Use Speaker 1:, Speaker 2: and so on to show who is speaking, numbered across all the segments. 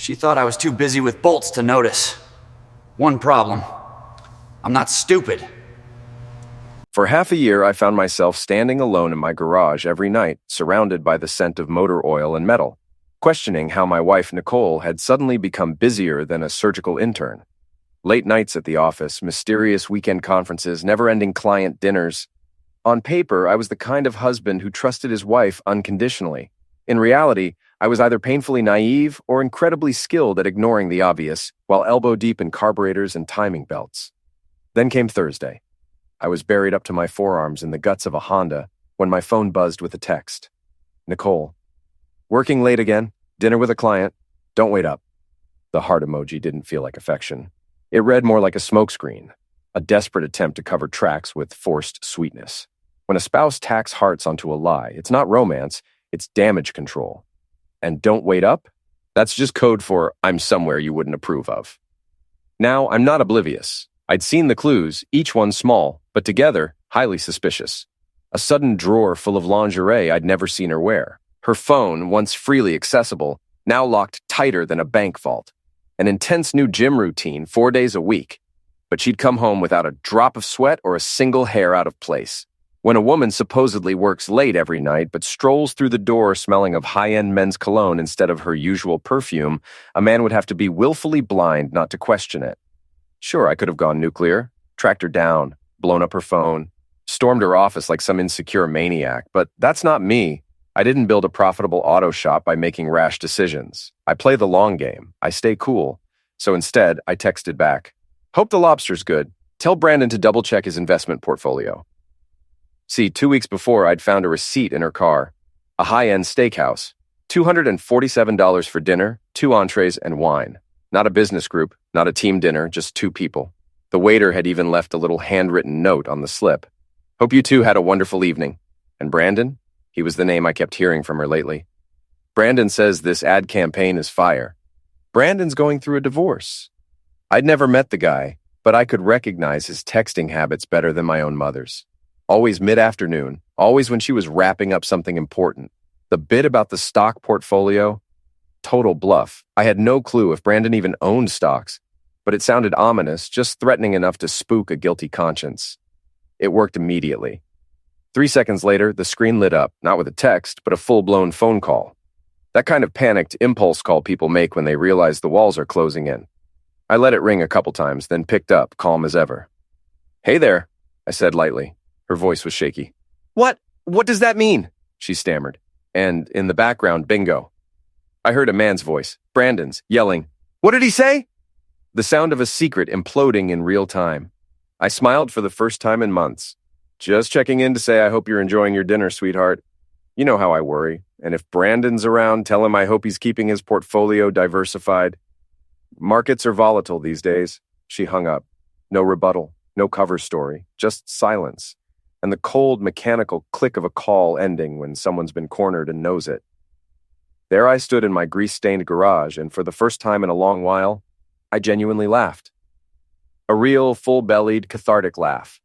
Speaker 1: She thought I was too busy with bolts to notice. One problem. I'm not stupid.
Speaker 2: For half a year, I found myself standing alone in my garage every night, surrounded by the scent of motor oil and metal, questioning how my wife, Nicole, had suddenly become busier than a surgical intern. Late nights at the office, mysterious weekend conferences, never-ending client dinners. On paper, I was the kind of husband who trusted his wife unconditionally. In reality, I was either painfully naive or incredibly skilled at ignoring the obvious, while elbow-deep in carburetors and timing belts. Then came Thursday. I was buried up to my forearms in the guts of a Honda when my phone buzzed with a text. Nicole. Working late again? Dinner with a client? Don't wait up. The heart emoji didn't feel like affection. It read more like a smokescreen, a desperate attempt to cover tracks with forced sweetness. When a spouse tacks hearts onto a lie, it's not romance, it's damage control. And don't wait up? That's just code for I'm somewhere you wouldn't approve of. Now, I'm not oblivious. I'd seen the clues, each one small, but together, highly suspicious. A sudden drawer full of lingerie I'd never seen her wear. Her phone, once freely accessible, now locked tighter than a bank vault. An intense new gym routine 4 days a week. But she'd come home without a drop of sweat or a single hair out of place. When a woman supposedly works late every night but strolls through the door smelling of high-end men's cologne instead of her usual perfume, a man would have to be willfully blind not to question it. Sure, I could have gone nuclear, tracked her down, blown up her phone, stormed her office like some insecure maniac, but that's not me. I didn't build a profitable auto shop by making rash decisions. I play the long game. I stay cool. So instead, I texted back, "Hope the Lobster's good. Tell Brandon to double-check his investment portfolio." See, 2 weeks before, I'd found a receipt in her car. A high-end steakhouse. $247 for dinner, 2 entrees, and wine. Not a business group, not a team dinner, just 2 people. The waiter had even left a little handwritten note on the slip. "Hope you two had a wonderful evening." And Brandon? He was the name I kept hearing from her lately. Brandon says this ad campaign is fire. Brandon's going through a divorce. I'd never met the guy, but I could recognize his texting habits better than my own mother's. Always mid-afternoon, always when she was wrapping up something important. The bit about the stock portfolio? Total bluff. I had no clue if Brandon even owned stocks, but it sounded ominous, just threatening enough to spook a guilty conscience. It worked immediately. 3 seconds later, the screen lit up, not with a text, but a full-blown phone call. That kind of panicked impulse call people make when they realize the walls are closing in. I let it ring a couple times, then picked up, calm as ever. "Hey there," I said lightly. Her voice was shaky. What does that mean?" she stammered. And in the background, bingo. I heard a man's voice, Brandon's, yelling, "What did he say?" The sound of a secret imploding in real time. I smiled for the first time in months. "Just checking in to say I hope you're enjoying your dinner, sweetheart. You know how I worry. And if Brandon's around, tell him I hope he's keeping his portfolio diversified. Markets are volatile these days." She hung up. No rebuttal, no cover story, just silence. And the cold, mechanical click of a call ending when someone's been cornered and knows it. There I stood in my grease-stained garage, and for the first time in a long while, I genuinely laughed. A real, full-bellied, cathartic laugh.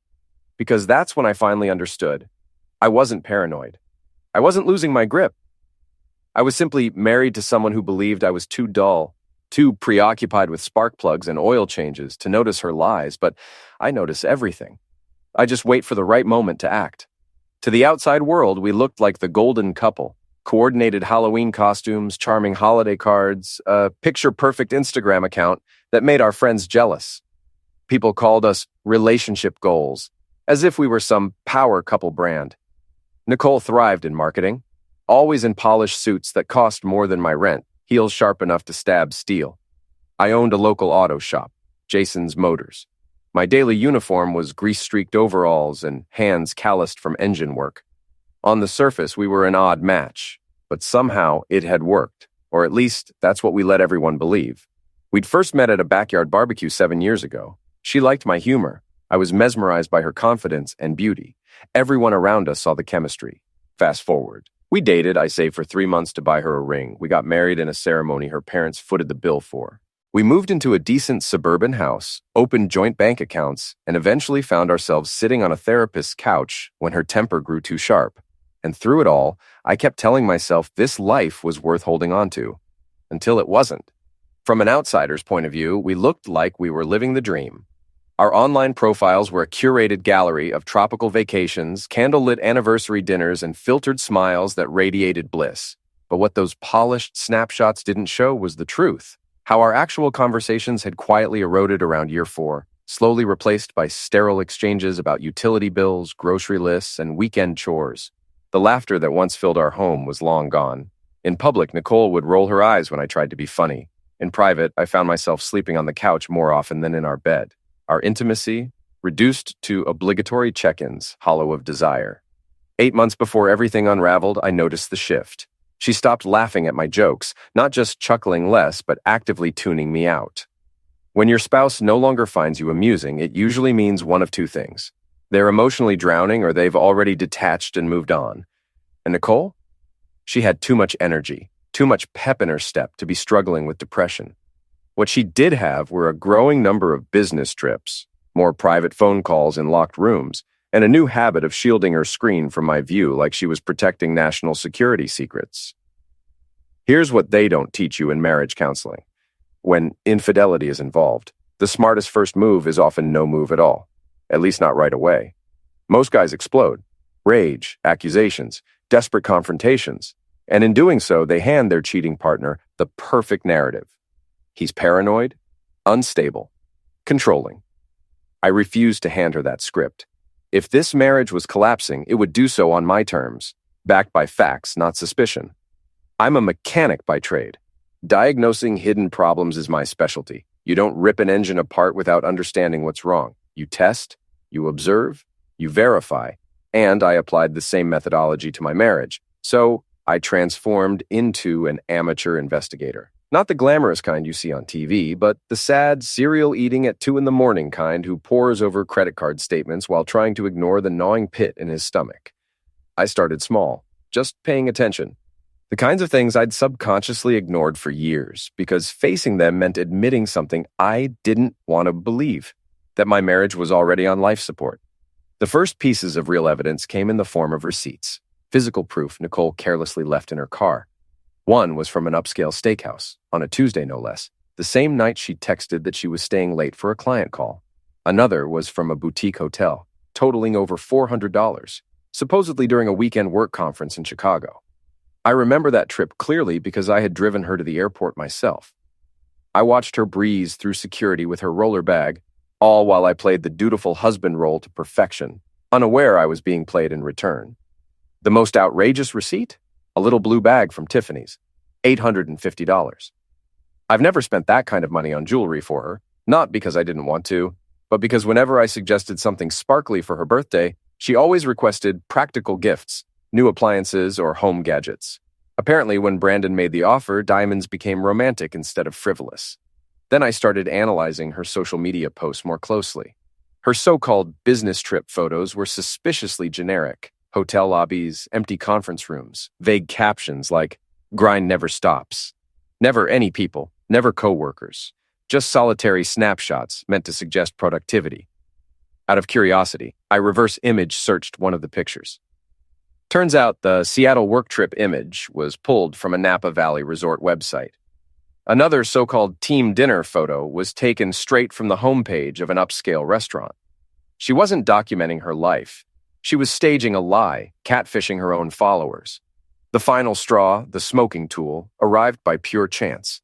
Speaker 2: Because that's when I finally understood. I wasn't paranoid. I wasn't losing my grip. I was simply married to someone who believed I was too dull, too preoccupied with spark plugs and oil changes to notice her lies, but I notice everything. I just wait for the right moment to act. To the outside world, we looked like the golden couple. Coordinated Halloween costumes, charming holiday cards, a picture-perfect Instagram account that made our friends jealous. People called us relationship goals, as if we were some power couple brand. Nicole thrived in marketing, always in polished suits that cost more than my rent, heels sharp enough to stab steel. I owned a local auto shop, Jason's Motors. My daily uniform was grease-streaked overalls and hands calloused from engine work. On the surface, we were an odd match, but somehow it had worked, or at least that's what we let everyone believe. We'd first met at a backyard barbecue 7 years ago. She liked my humor. I was mesmerized by her confidence and beauty. Everyone around us saw the chemistry. Fast forward. We dated, I saved for 3 months to buy her a ring. We got married in a ceremony her parents footed the bill for. We moved into a decent suburban house, opened joint bank accounts, and eventually found ourselves sitting on a therapist's couch when her temper grew too sharp. And through it all, I kept telling myself this life was worth holding on to. Until it wasn't. From an outsider's point of view, we looked like we were living the dream. Our online profiles were a curated gallery of tropical vacations, candlelit anniversary dinners, and filtered smiles that radiated bliss. But what those polished snapshots didn't show was the truth. How our actual conversations had quietly eroded around year 4, slowly replaced by sterile exchanges about utility bills, grocery lists, and weekend chores. The laughter that once filled our home was long gone. In public, Nicole would roll her eyes when I tried to be funny. In private, I found myself sleeping on the couch more often than in our bed. Our intimacy, reduced to obligatory check-ins, hollow of desire. 8 months before everything unraveled, I noticed the shift. She stopped laughing at my jokes, not just chuckling less, but actively tuning me out. When your spouse no longer finds you amusing, it usually means one of two things. They're emotionally drowning or they've already detached and moved on. And Nicole? She had too much energy, too much pep in her step to be struggling with depression. What she did have were a growing number of business trips, more private phone calls in locked rooms, and a new habit of shielding her screen from my view like she was protecting national security secrets. Here's what they don't teach you in marriage counseling. When infidelity is involved, the smartest first move is often no move at all, at least not right away. Most guys explode. Rage, accusations, desperate confrontations, and in doing so, they hand their cheating partner the perfect narrative. He's paranoid, unstable, controlling. I refused to hand her that script. If this marriage was collapsing, it would do so on my terms, backed by facts, not suspicion. I'm a mechanic by trade. Diagnosing hidden problems is my specialty. You don't rip an engine apart without understanding what's wrong. You test, you observe, you verify, and I applied the same methodology to my marriage. So I transformed into an amateur investigator. Not the glamorous kind you see on TV, but the sad, cereal-eating at 2 a.m. kind who pores over credit card statements while trying to ignore the gnawing pit in his stomach. I started small, just paying attention. The kinds of things I'd subconsciously ignored for years, because facing them meant admitting something I didn't want to believe, that my marriage was already on life support. The first pieces of real evidence came in the form of receipts, physical proof Nicole carelessly left in her car. One was from an upscale steakhouse, on a Tuesday no less, the same night she texted that she was staying late for a client call. Another was from a boutique hotel, totaling over $400, supposedly during a weekend work conference in Chicago. I remember that trip clearly because I had driven her to the airport myself. I watched her breeze through security with her roller bag, all while I played the dutiful husband role to perfection, unaware I was being played in return. The most outrageous receipt? A little blue bag from Tiffany's, $850. I've never spent that kind of money on jewelry for her, not because I didn't want to, but because whenever I suggested something sparkly for her birthday, she always requested practical gifts, new appliances, or home gadgets. Apparently, when Brandon made the offer, diamonds became romantic instead of frivolous. Then I started analyzing her social media posts more closely. Her so-called business trip photos were suspiciously generic. Hotel lobbies, empty conference rooms, vague captions like, "Grind never stops." Never any people, never coworkers. Just solitary snapshots meant to suggest productivity. Out of curiosity, I reverse image searched one of the pictures. Turns out the Seattle work trip image was pulled from a Napa Valley resort website. Another so-called team dinner photo was taken straight from the homepage of an upscale restaurant. She wasn't documenting her life. She was staging a lie, catfishing her own followers. The final straw, the smoking tool, arrived by pure chance.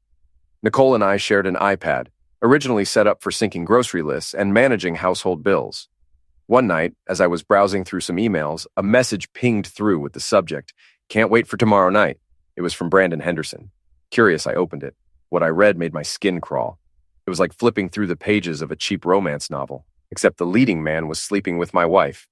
Speaker 2: Nicole and I shared an iPad, originally set up for syncing grocery lists and managing household bills. One night, as I was browsing through some emails, a message pinged through with the subject, "Can't wait for tomorrow night." It was from Brandon Henderson. Curious, I opened it. What I read made my skin crawl. It was like flipping through the pages of a cheap romance novel, except the leading man was sleeping with my wife.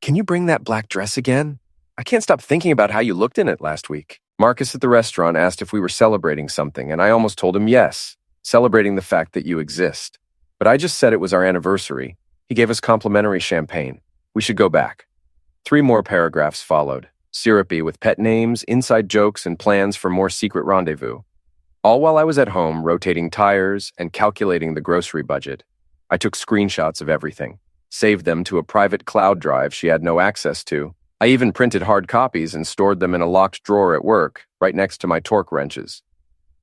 Speaker 2: "Can you bring that black dress again? I can't stop thinking about how you looked in it last week." Marcus at the restaurant asked if we were celebrating something, and I almost told him yes, celebrating the fact that you exist. But I just said it was our anniversary. He gave us complimentary champagne. We should go back. 3 more paragraphs followed, syrupy with pet names, inside jokes, and plans for more secret rendezvous. All while I was at home rotating tires and calculating the grocery budget. I took screenshots of everything, saved them to a private cloud drive she had no access to. I even printed hard copies and stored them in a locked drawer at work, right next to my torque wrenches.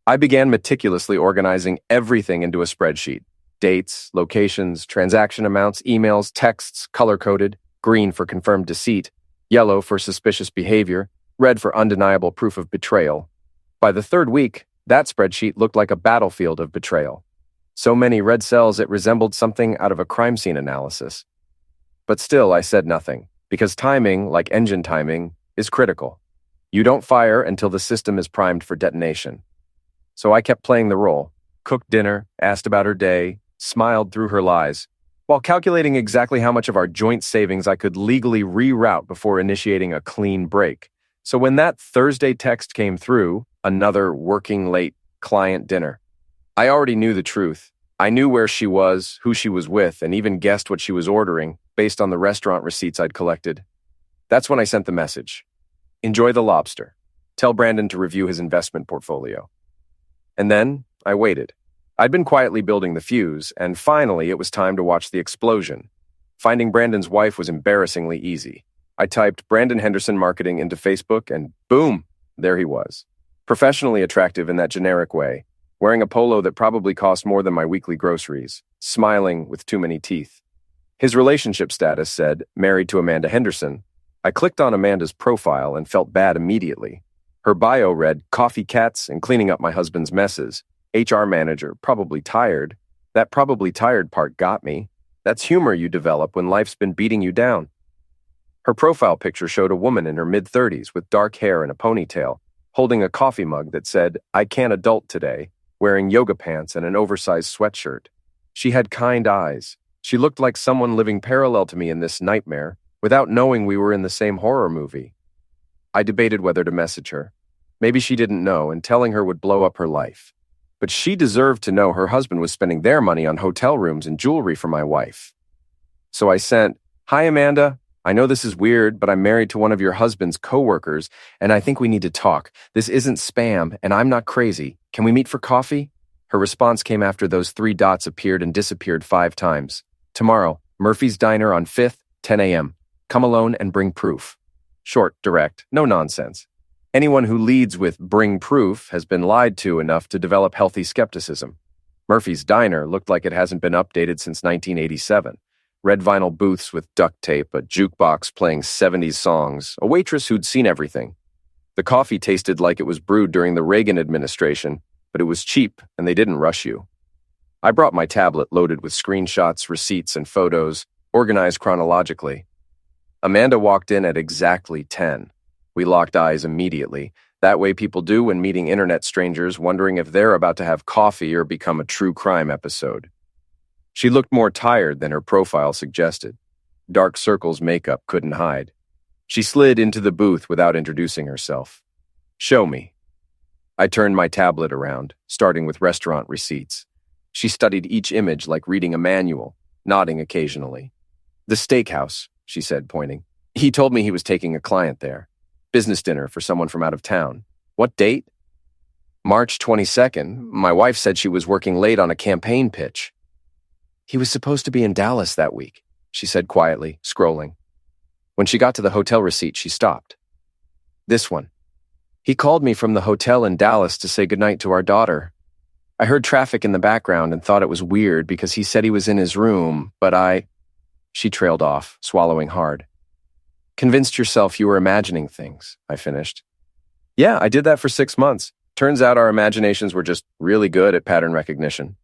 Speaker 2: I began meticulously organizing everything into a spreadsheet. Dates, locations, transaction amounts, emails, texts, color-coded, green for confirmed deceit, yellow for suspicious behavior, red for undeniable proof of betrayal. By the third week, that spreadsheet looked like a battlefield of betrayal. So many red cells it resembled something out of a crime scene analysis. But still, I said nothing, because timing, like engine timing, is critical. You don't fire until the system is primed for detonation. So I kept playing the role, cooked dinner, asked about her day, smiled through her lies, while calculating exactly how much of our joint savings I could legally reroute before initiating a clean break. So when that Thursday text came through, another working late client dinner, I already knew the truth. I knew where she was, who she was with, and even guessed what she was ordering based on the restaurant receipts I'd collected. That's when I sent the message. Enjoy the lobster. Tell Brandon to review his investment portfolio. And then I waited. I'd been quietly building the fuse, and finally it was time to watch the explosion. Finding Brandon's wife was embarrassingly easy. I typed Brandon Henderson Marketing into Facebook, and boom, there he was. Professionally attractive in that generic way, wearing a polo that probably cost more than my weekly groceries, smiling with too many teeth. His relationship status said, married to Amanda Henderson. I clicked on Amanda's profile and felt bad immediately. Her bio read, coffee cats and cleaning up my husband's messes. HR manager, probably tired. That probably tired part got me. That's humor you develop when life's been beating you down. Her profile picture showed a woman in her mid-30s with dark hair and a ponytail, holding a coffee mug that said, I can't adult today, wearing yoga pants and an oversized sweatshirt. She had kind eyes. She looked like someone living parallel to me in this nightmare, without knowing we were in the same horror movie. I debated whether to message her. Maybe she didn't know, and telling her would blow up her life. But she deserved to know her husband was spending their money on hotel rooms and jewelry for my wife. So I sent, Hi, Amanda. I know this is weird, but I'm married to one of your husband's coworkers, and I think we need to talk. This isn't spam, and I'm not crazy. Can we meet for coffee? Her response came after those 3 dots appeared and disappeared 5 times. Tomorrow, Murphy's Diner on 5th, 10 a.m. Come alone and bring proof. Short, direct, no nonsense. Anyone who leads with bring proof has been lied to enough to develop healthy skepticism. Murphy's Diner looked like it hasn't been updated since 1987. Red vinyl booths with duct tape, a jukebox playing 70s songs, a waitress who'd seen everything. The coffee tasted like it was brewed during the Reagan administration, but it was cheap and they didn't rush you. I brought my tablet loaded with screenshots, receipts, and photos, organized chronologically. Amanda walked in at exactly 10. We locked eyes immediately. That way people do when meeting internet strangers, wondering if they're about to have coffee or become a true crime episode. She looked more tired than her profile suggested. Dark circles makeup couldn't hide. She slid into the booth without introducing herself. Show me. I turned my tablet around, starting with restaurant receipts. She studied each image like reading a manual, nodding occasionally. The steakhouse, she said, pointing. He told me he was taking a client there. Business dinner for someone from out of town. What date? March 22nd. My wife said she was working late on a campaign pitch. He was supposed to be in Dallas that week, she said quietly, scrolling. When she got to the hotel receipt, she stopped. This one. He called me from the hotel in Dallas to say goodnight to our daughter. I heard traffic in the background and thought it was weird because he said he was in his room, but She trailed off, swallowing hard. Convinced yourself you were imagining things, I finished. Yeah, I did that for 6 months. Turns out our imaginations were just really good at pattern recognition.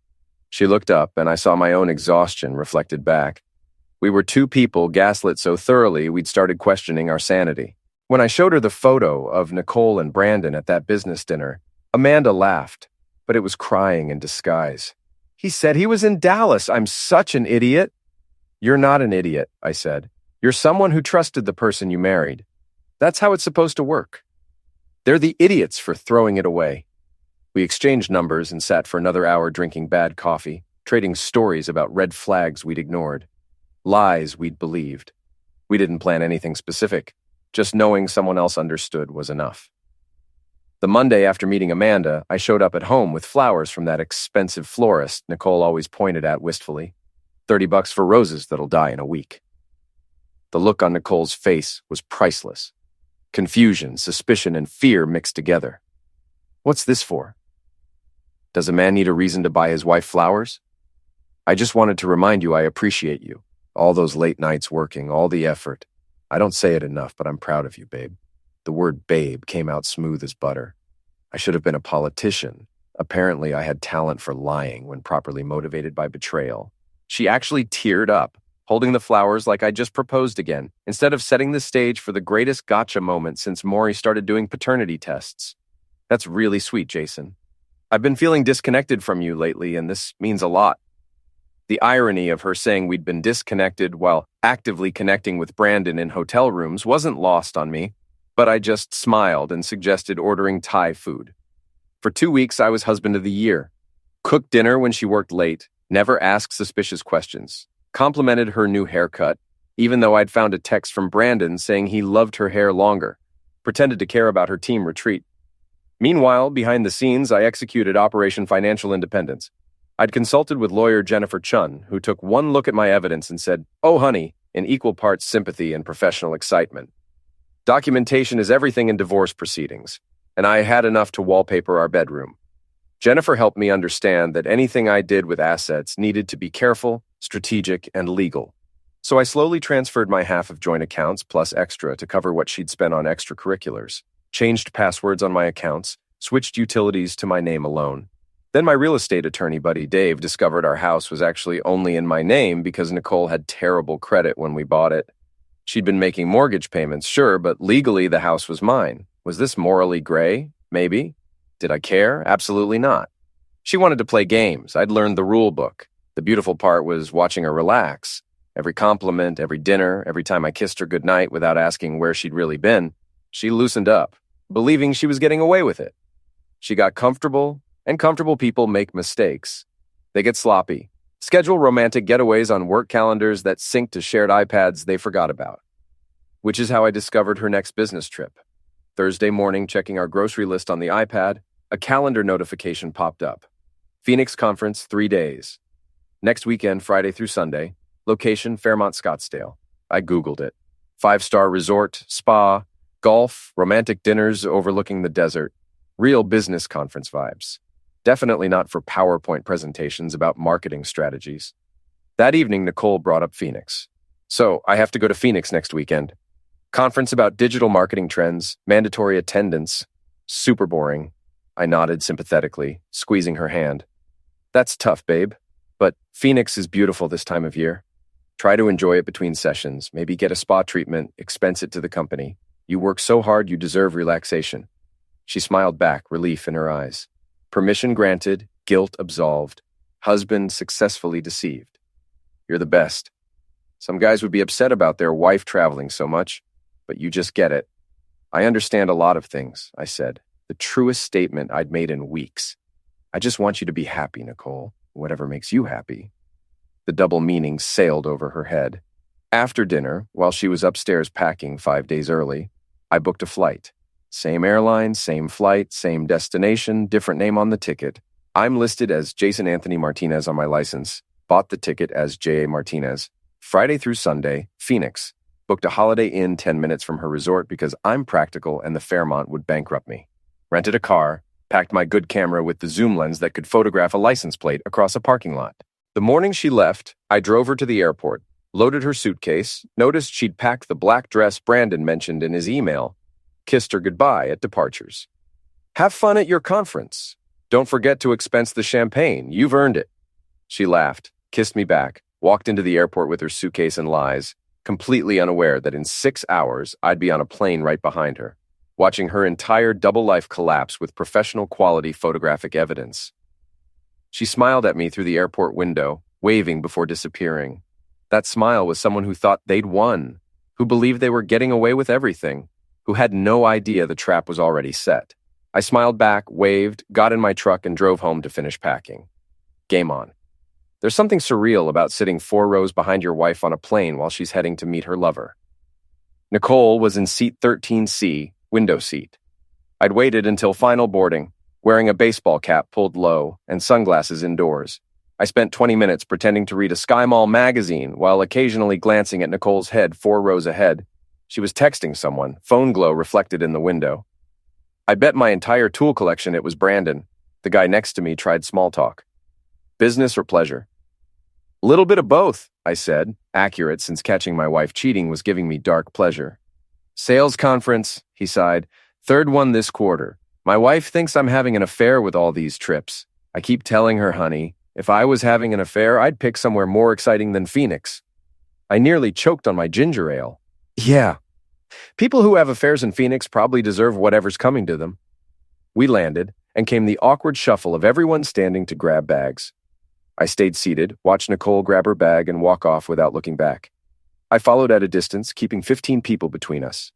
Speaker 2: She looked up, and I saw my own exhaustion reflected back. We were 2 people gaslit so thoroughly we'd started questioning our sanity. When I showed her the photo of Nicole and Brandon at that business dinner, Amanda laughed, but it was crying in disguise. He said he was in Dallas. I'm such an idiot. You're not an idiot, I said. You're someone who trusted the person you married. That's how it's supposed to work. They're the idiots for throwing it away. We exchanged numbers and sat for another hour drinking bad coffee, trading stories about red flags we'd ignored, lies we'd believed. We didn't plan anything specific. Just knowing someone else understood was enough. The Monday after meeting Amanda, I showed up at home with flowers from that expensive florist Nicole always pointed at wistfully. $30 for roses that'll die in a week. The look on Nicole's face was priceless. Confusion, suspicion, and fear mixed together. What's this for? Does a man need a reason to buy his wife flowers? I just wanted to remind you I appreciate you. All those late nights working, all the effort. I don't say it enough, but I'm proud of you, babe. The word babe came out smooth as butter. I should have been a politician. Apparently, I had talent for lying when properly motivated by betrayal. She actually teared up, holding the flowers like I just proposed again, instead of setting the stage for the greatest gotcha moment since Maury started doing paternity tests. That's really sweet, Jason. I've been feeling disconnected from you lately, and this means a lot. The irony of her saying we'd been disconnected while actively connecting with Brandon in hotel rooms wasn't lost on me, but I just smiled and suggested ordering Thai food. For 2 weeks, I was husband of the year. Cooked dinner when she worked late, never asked suspicious questions, complimented her new haircut, even though I'd found a text from Brandon saying he loved her hair longer, pretended to care about her team retreat. Meanwhile, behind the scenes, I executed Operation Financial Independence. I'd consulted with lawyer Jennifer Chun, who took one look at my evidence and said, "Oh, honey," in equal parts sympathy and professional excitement. Documentation is everything in divorce proceedings, and I had enough to wallpaper our bedroom. Jennifer helped me understand that anything I did with assets needed to be careful, strategic, and legal. So I slowly transferred my half of joint accounts plus extra to cover what she'd spent on extracurriculars, changed passwords on my accounts, switched utilities to my name alone. Then my real estate attorney buddy Dave discovered our house was actually only in my name because Nicole had terrible credit when we bought it. She'd been making mortgage payments, sure, but legally the house was mine. Was this morally gray? Maybe. Did I care? Absolutely not. She wanted to play games. I'd learned the rule book. The beautiful part was watching her relax. Every compliment, every dinner, every time I kissed her goodnight without asking where she'd really been, she loosened up, believing she was getting away with it. She got comfortable, and comfortable people make mistakes. They get sloppy, schedule romantic getaways on work calendars that sync to shared iPads they forgot about. Which is how I discovered her next business trip. Thursday morning, checking our grocery list on the iPad, a calendar notification popped up. Phoenix Conference, 3 days. Next weekend, Friday through Sunday. Location, Fairmont, Scottsdale. I Googled it. 5-star resort, spa, golf, romantic dinners overlooking the desert. Real business conference vibes. Definitely not for PowerPoint presentations about marketing strategies. That evening, Nicole brought up Phoenix. So, I have to go to Phoenix next weekend. Conference about digital marketing trends, mandatory attendance. Super boring. I nodded sympathetically, squeezing her hand. That's tough, babe. But Phoenix is beautiful this time of year. Try to enjoy it between sessions, maybe get a spa treatment, expense it to the company. You work so hard, you deserve relaxation. She smiled back, relief in her eyes. Permission granted, guilt absolved, husband successfully deceived. You're the best. Some guys would be upset about their wife traveling so much, but you just get it. I understand a lot of things, I said, the truest statement I'd made in weeks. I just want you to be happy, Nicole, whatever makes you happy. The double meaning sailed over her head. After dinner, while she was upstairs packing 5 days early, I booked a flight. Same airline, same flight, same destination, different name on the ticket. I'm listed as Jason Anthony Martinez on my license. Bought the ticket as J.A. Martinez. Friday through Sunday, Phoenix. Booked a Holiday Inn 10 minutes from her resort because I'm practical and the Fairmont would bankrupt me. Rented a car, packed my good camera with the zoom lens that could photograph a license plate across a parking lot. The morning she left, I drove her to the airport, loaded her suitcase, noticed she'd packed the black dress Brandon mentioned in his email, kissed her goodbye at departures. Have fun at your conference. Don't forget to expense the champagne. You've earned it. She laughed, kissed me back, walked into the airport with her suitcase and lies, completely unaware that in 6 hours I'd be on a plane right behind her, watching her entire double life collapse with professional quality photographic evidence. She smiled at me through the airport window, waving before disappearing. That smile was someone who thought they'd won, who believed they were getting away with everything, who had no idea the trap was already set. I smiled back, waved, got in my truck, and drove home to finish packing. Game on. There's something surreal about sitting 4 rows behind your wife on a plane while she's heading to meet her lover. Nicole was in seat 13C, window seat. I'd waited until final boarding, wearing a baseball cap pulled low and sunglasses indoors. I spent 20 minutes pretending to read a Sky Mall magazine while occasionally glancing at Nicole's head 4 rows ahead. She was texting someone, phone glow reflected in the window. I bet my entire tool collection it was Brandon. The guy next to me tried small talk. Business or pleasure? A little bit of both, I said, accurate since catching my wife cheating was giving me dark pleasure. Sales conference, he sighed. Third one this quarter. My wife thinks I'm having an affair with all these trips. I keep telling her, honey, if I was having an affair, I'd pick somewhere more exciting than Phoenix. I nearly choked on my ginger ale. Yeah. People who have affairs in Phoenix probably deserve whatever's coming to them. We landed, and came the awkward shuffle of everyone standing to grab bags. I stayed seated, watched Nicole grab her bag and walk off without looking back. I followed at a distance, keeping 15 people between us.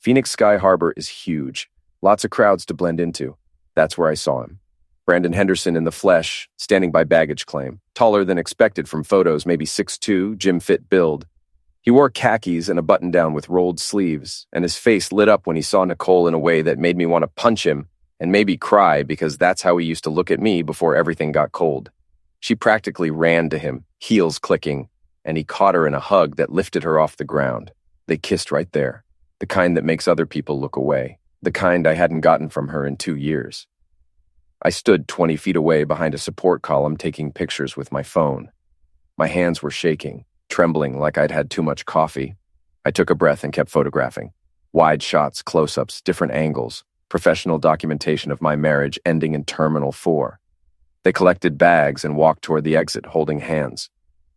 Speaker 2: Phoenix Sky Harbor is huge. Lots of crowds to blend into. That's where I saw him. Brandon Henderson in the flesh, standing by baggage claim. Taller than expected from photos, maybe 6'2", gym-fit build. He wore khakis and a button-down with rolled sleeves, and his face lit up when he saw Nicole in a way that made me want to punch him and maybe cry because that's how he used to look at me before everything got cold. She practically ran to him, heels clicking, and he caught her in a hug that lifted her off the ground. They kissed right there, the kind that makes other people look away, the kind I hadn't gotten from her in 2 years. I stood 20 feet away behind a support column taking pictures with my phone. My hands were shaking, trembling like I'd had too much coffee. I took a breath and kept photographing. Wide shots, close-ups, different angles, professional documentation of my marriage ending in Terminal 4. They collected bags and walked toward the exit, holding hands.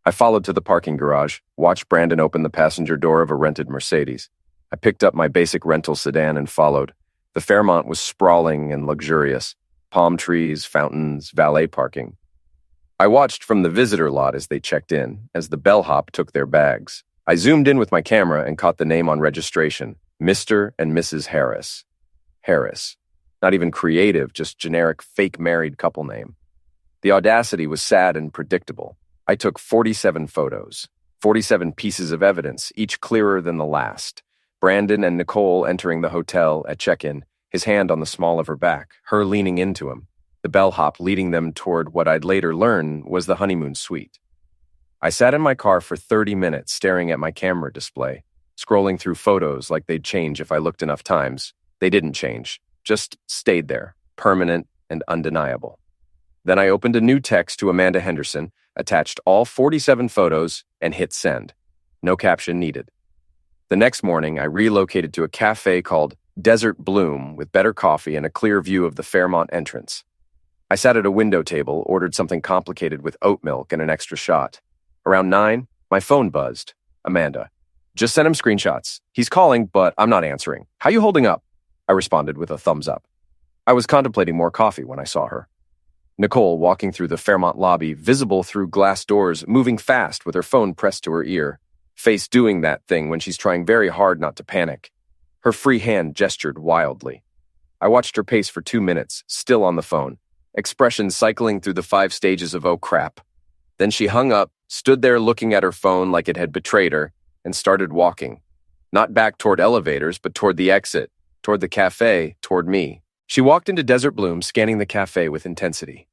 Speaker 2: I followed to the parking garage, watched Brandon open the passenger door of a rented Mercedes. I picked up my basic rental sedan and followed. The Fairmont was sprawling and luxurious. Palm trees, fountains, valet parking. I watched from the visitor lot as they checked in, as the bellhop took their bags. I zoomed in with my camera and caught the name on registration, Mr. and Mrs. Harris. Harris. Not even creative, just generic fake married couple name. The audacity was sad and predictable. I took 47 photos, 47 pieces of evidence, each clearer than the last. Brandon and Nicole entering the hotel at check-in, his hand on the small of her back, her leaning into him, the bellhop leading them toward what I'd later learn was the honeymoon suite. I sat in my car for 30 minutes staring at my camera display, scrolling through photos like they'd change if I looked enough times. They didn't change, just stayed there, permanent and undeniable. Then I opened a new text to Amanda Henderson, attached all 47 photos, and hit send. No caption needed. The next morning, I relocated to a cafe called Desert Bloom with better coffee and a clear view of the Fairmont entrance. I sat at a window table, ordered something complicated with oat milk and an extra shot. Around 9, my phone buzzed. Amanda. Just sent him screenshots. He's calling, but I'm not answering. How you holding up? I responded with a thumbs up. I was contemplating more coffee when I saw her. Nicole walking through the Fairmont lobby, visible through glass doors, moving fast with her phone pressed to her ear. Face doing that thing when she's trying very hard not to panic. Her free hand gestured wildly. I watched her pace for 2 minutes, still on the phone, expressions cycling through the 5 stages of oh crap. Then she hung up, stood there looking at her phone like it had betrayed her, and started walking. Not back toward elevators, but toward the exit, toward the cafe, toward me. She walked into Desert Bloom, scanning the cafe with intensity.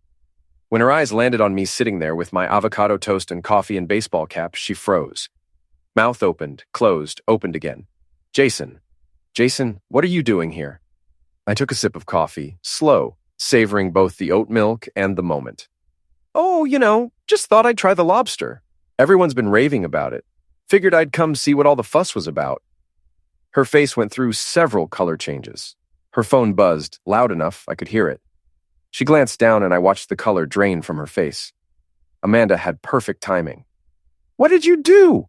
Speaker 2: When her eyes landed on me sitting there with my avocado toast and coffee and baseball cap, she froze. Mouth opened, closed, opened again. Jason, what are you doing here? I took a sip of coffee, slow, savoring both the oat milk and the moment. Oh, just thought I'd try the Lobster. Everyone's been raving about it. Figured I'd come see what all the fuss was about. Her face went through several color changes. Her phone buzzed, loud enough I could hear it. She glanced down and I watched the color drain from her face. Amanda had perfect timing. What did you do?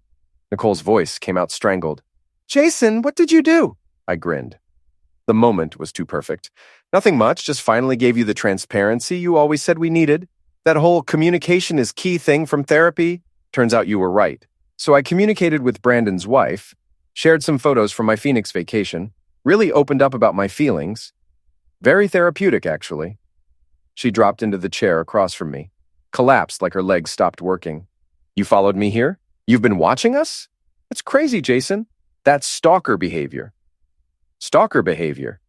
Speaker 2: Nicole's voice came out strangled. Jason, what did you do? I grinned. The moment was too perfect. Nothing much, just finally gave you the transparency you always said we needed. That whole communication is key thing from therapy. Turns out you were right. So I communicated with Brandon's wife, shared some photos from my Phoenix vacation, really opened up about my feelings. Very therapeutic, actually. She dropped into the chair across from me, collapsed like her legs stopped working. You followed me here? You've been watching us? That's crazy, Jason. That's stalker behavior. Stalker behavior.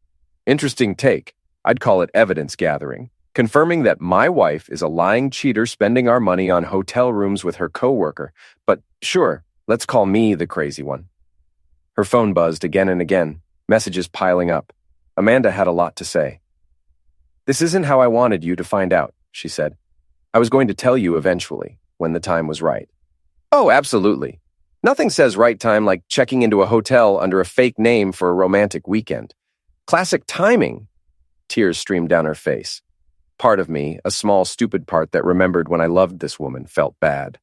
Speaker 2: Interesting take. I'd call it evidence gathering, confirming that my wife is a lying cheater spending our money on hotel rooms with her coworker. But sure, let's call me the crazy one. Her phone buzzed again and again, messages piling up. Amanda had a lot to say. This isn't how I wanted you to find out, she said. I was going to tell you eventually, when the time was right. Oh, absolutely. Nothing says right time like checking into a hotel under a fake name for a romantic weekend. Classic timing. Tears streamed down her face. Part of me, a small, stupid part that remembered when I loved this woman, felt bad.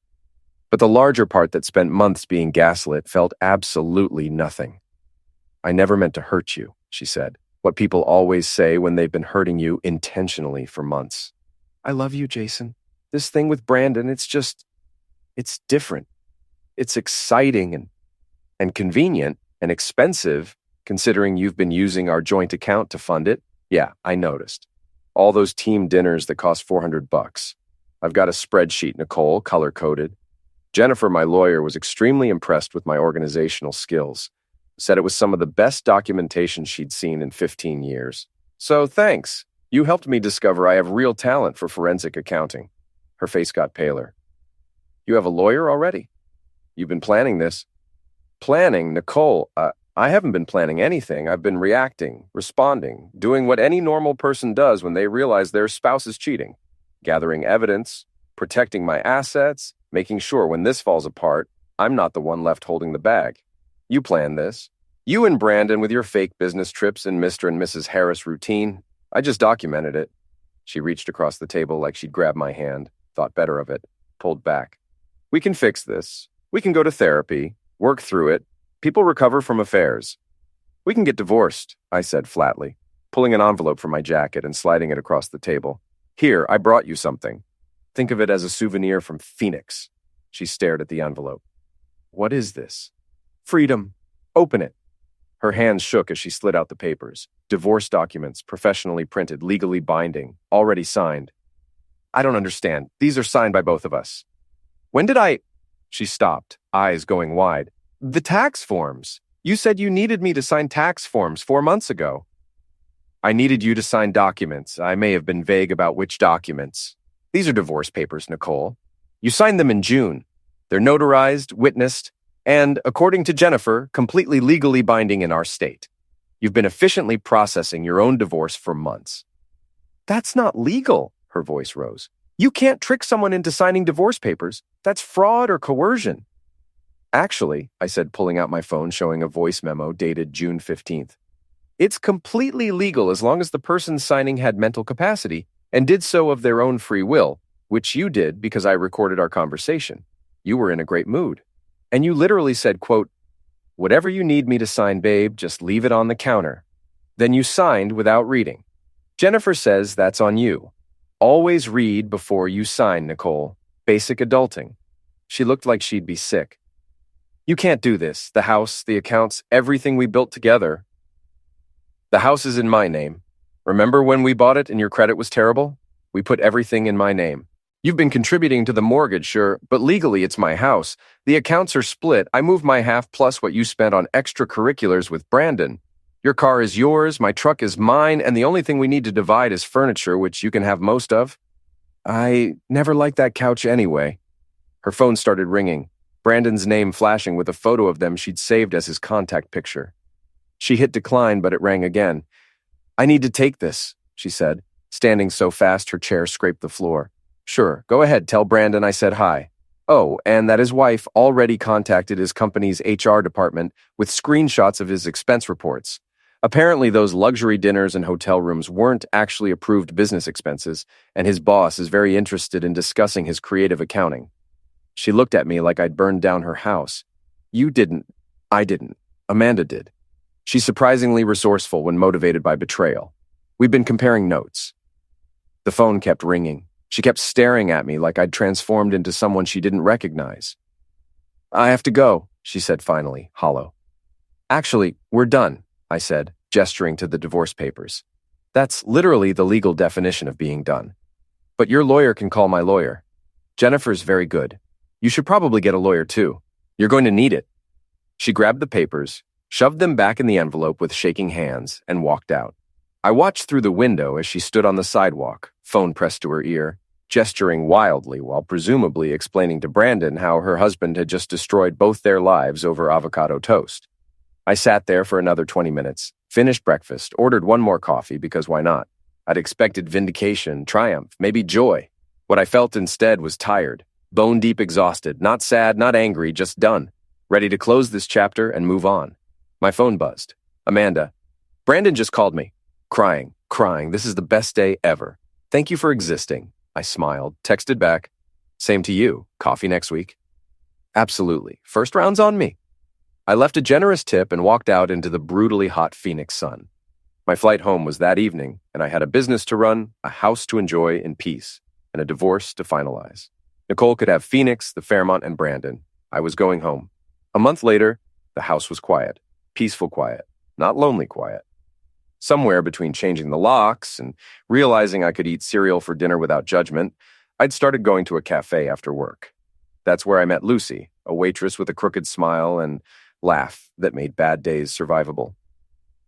Speaker 2: But the larger part that spent months being gaslit felt absolutely nothing. I never meant to hurt you, she said. What people always say when they've been hurting you intentionally for months. I love you, Jason. This thing with Brandon, it's different. It's exciting and convenient and expensive, considering you've been using our joint account to fund it. Yeah, I noticed. All those team dinners that cost $400. I've got a spreadsheet, Nicole, color-coded. Jennifer, my lawyer, was extremely impressed with my organizational skills. Said it was some of the best documentation she'd seen in 15 years. So thanks. You helped me discover I have real talent for forensic accounting. Her face got paler. You have a lawyer already? You've been planning this? Planning, Nicole? I haven't been planning anything. I've been reacting, responding, doing what any normal person does when they realize their spouse is cheating. Gathering evidence, protecting my assets, making sure when this falls apart, I'm not the one left holding the bag. You planned this. You and Brandon with your fake business trips and Mr. and Mrs. Harris routine. I just documented it. She reached across the table like she'd grabbed my hand, thought better of it, pulled back. We can fix this. We can go to therapy, work through it. People recover from affairs. We can get divorced, I said flatly, pulling an envelope from my jacket and sliding it across the table. Here, I brought you something. Think of it as a souvenir from Phoenix. She stared at the envelope. What is this? Freedom. Open it. Her hands shook as she slid out the papers. Divorce documents, professionally printed, legally binding, already signed. I don't understand. These are signed by both of us. When did I... She stopped, eyes going wide. The tax forms. You said you needed me to sign tax forms 4 months ago. I needed you to sign documents. I may have been vague about which documents. These are divorce papers, Nicole. You signed them in June. They're notarized, witnessed, and, according to Jennifer, completely legally binding in our state. You've been efficiently processing your own divorce for months. That's not legal, her voice rose. You can't trick someone into signing divorce papers. That's fraud or coercion. Actually, I said, pulling out my phone showing a voice memo dated June 15th. It's completely legal as long as the person signing had mental capacity and did so of their own free will, which you did because I recorded our conversation. You were in a great mood. And you literally said, quote, whatever you need me to sign, babe, just leave it on the counter. Then you signed without reading. Jennifer says that's on you. Always read before you sign, Nicole. Basic adulting. She looked like she'd be sick. You can't do this. The house, the accounts, everything we built together. The house is in my name. Remember when we bought it and your credit was terrible? We put everything in my name. You've been contributing to the mortgage, sure, but legally it's my house. The accounts are split. I moved my half plus what you spent on extracurriculars with Brandon. Your car is yours, my truck is mine, and the only thing we need to divide is furniture, which you can have most of. I never liked that couch anyway. Her phone started ringing, Brandon's name flashing with a photo of them she'd saved as his contact picture. She hit decline, but it rang again. I need to take this, she said, standing so fast her chair scraped the floor. Sure, go ahead, tell Brandon I said hi. Oh, and that his wife already contacted his company's HR department with screenshots of his expense reports. Apparently, those luxury dinners and hotel rooms weren't actually approved business expenses, and his boss is very interested in discussing his creative accounting. She looked at me like I'd burned down her house. You didn't. I didn't. Amanda did. She's surprisingly resourceful when motivated by betrayal. We've been comparing notes. The phone kept ringing. She kept staring at me like I'd transformed into someone she didn't recognize. I have to go, she said finally, hollow. Actually, we're done, I said, gesturing to the divorce papers. That's literally the legal definition of being done. But your lawyer can call my lawyer. Jennifer's very good. You should probably get a lawyer too. You're going to need it. She grabbed the papers, shoved them back in the envelope with shaking hands, and walked out. I watched through the window as she stood on the sidewalk, phone pressed to her ear, gesturing wildly while presumably explaining to Brandon how her husband had just destroyed both their lives over avocado toast. I sat there for another 20 minutes, finished breakfast, ordered one more coffee because why not? I'd expected vindication, triumph, maybe joy. What I felt instead was tired, bone-deep exhausted, not sad, not angry, just done, ready to close this chapter and move on. My phone buzzed. Amanda. Brandon just called me. Crying. This is the best day ever. Thank you for existing. I smiled, texted back. Same to you. Coffee next week? Absolutely. First round's on me. I left a generous tip and walked out into the brutally hot Phoenix sun. My flight home was that evening, and I had a business to run, a house to enjoy in peace, and a divorce to finalize. Nicole could have Phoenix, the Fairmont, and Brandon. I was going home. A month later, the house was quiet. Peaceful quiet. Not lonely quiet. Somewhere between changing the locks and realizing I could eat cereal for dinner without judgment, I'd started going to a cafe after work. That's where I met Lucy, a waitress with a crooked smile and laugh that made bad days survivable.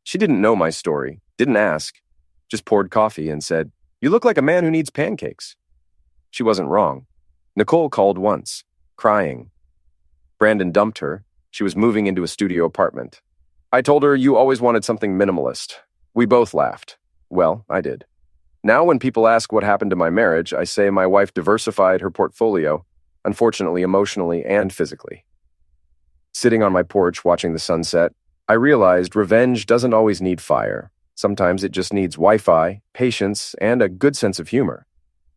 Speaker 2: She didn't know my story, didn't ask, just poured coffee and said, "You look like a man who needs pancakes." She wasn't wrong. Nicole called once, crying. Brandon dumped her. She was moving into a studio apartment. I told her, "You always wanted something minimalist." We both laughed. Well, I did. Now when people ask what happened to my marriage, I say my wife diversified her portfolio, unfortunately emotionally and physically. Sitting on my porch watching the sunset, I realized revenge doesn't always need fire. Sometimes it just needs Wi-Fi, patience, and a good sense of humor.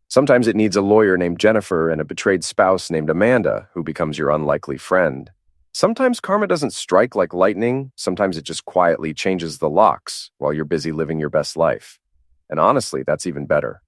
Speaker 2: Sometimes it needs a lawyer named Jennifer and a betrayed spouse named Amanda who becomes your unlikely friend. Sometimes karma doesn't strike like lightning. Sometimes it just quietly changes the locks while you're busy living your best life. And honestly, that's even better.